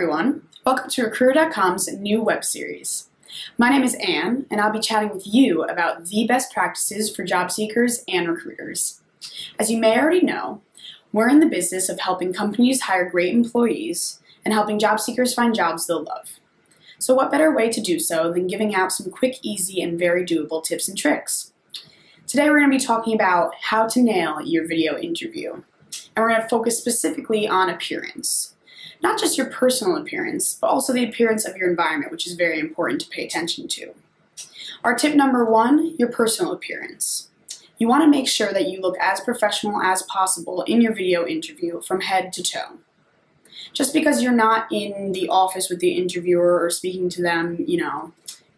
everyone, welcome to Recruiter.com's new web series. My name is Anne, and I'll be chatting with you about the best practices for job seekers and recruiters. As you may already know, we're in the business of helping companies hire great employees and helping job seekers find jobs they'll love. So what better way to do so than giving out some quick, easy, and very doable tips and tricks? Today we're going to be talking about how to nail your video interview, and we're going to focus specifically on appearance. Not just your personal appearance, but also the appearance of your environment, which is very important to pay attention to. Our tip number one, your personal appearance. You want to make sure that you look as professional as possible in your video interview from head to toe. Just because you're not in the office with the interviewer or speaking to them,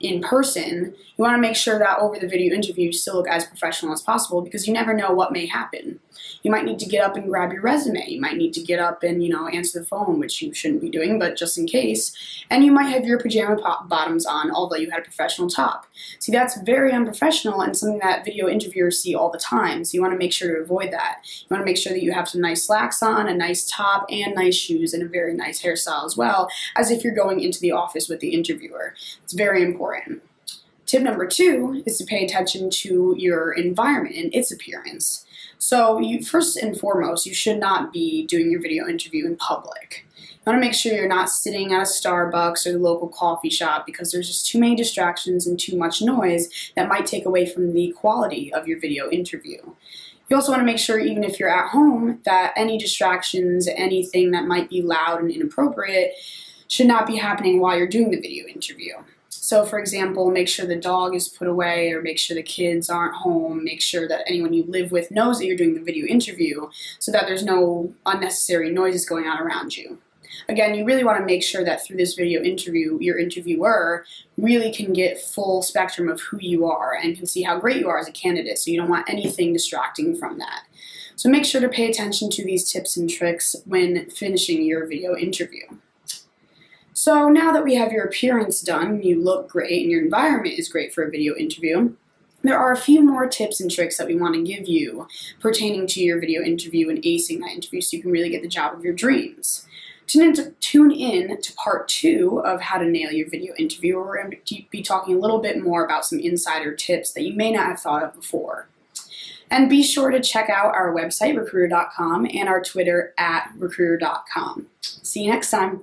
in person, you want to make sure that over the video interview you still look as professional as possible, because you never know what may happen. You might need to get up and grab your resume. You might need to get up and, answer the phone, which you shouldn't be doing, but just in case. And you might have your pajama bottoms on, although you had a professional top. See, that's very unprofessional and something that video interviewers see all the time, so you want to make sure to avoid that. You want to make sure that you have some nice slacks on, a nice top, and nice shoes, and a very nice hairstyle as well, as if you're going into the office with the interviewer. It's very important. Tip number two is to pay attention to your environment and its appearance. So first and foremost, you should not be doing your video interview in public. You want to make sure you're not sitting at a Starbucks or the local coffee shop, because there's just too many distractions and too much noise that might take away from the quality of your video interview. You also want to make sure, even if you're at home, that any distractions, anything that might be loud and inappropriate should not be happening while you're doing the video interview. So for example, make sure the dog is put away, or make sure the kids aren't home, make sure that anyone you live with knows that you're doing the video interview so that there's no unnecessary noises going on around you. Again, you really want to make sure that through this video interview, your interviewer really can get full spectrum of who you are and can see how great you are as a candidate, so you don't want anything distracting from that. So make sure to pay attention to these tips and tricks when finishing your video interview. So now that we have your appearance done, you look great, and your environment is great for a video interview, there are a few more tips and tricks that we want to give you pertaining to your video interview and acing that interview so you can really get the job of your dreams. Tune in to part 2 of how to nail your video interview, where we're going to be talking a little bit more about some insider tips that you may not have thought of before. And be sure to check out our website, Recruiter.com, and our Twitter @Recruiter.com. See you next time.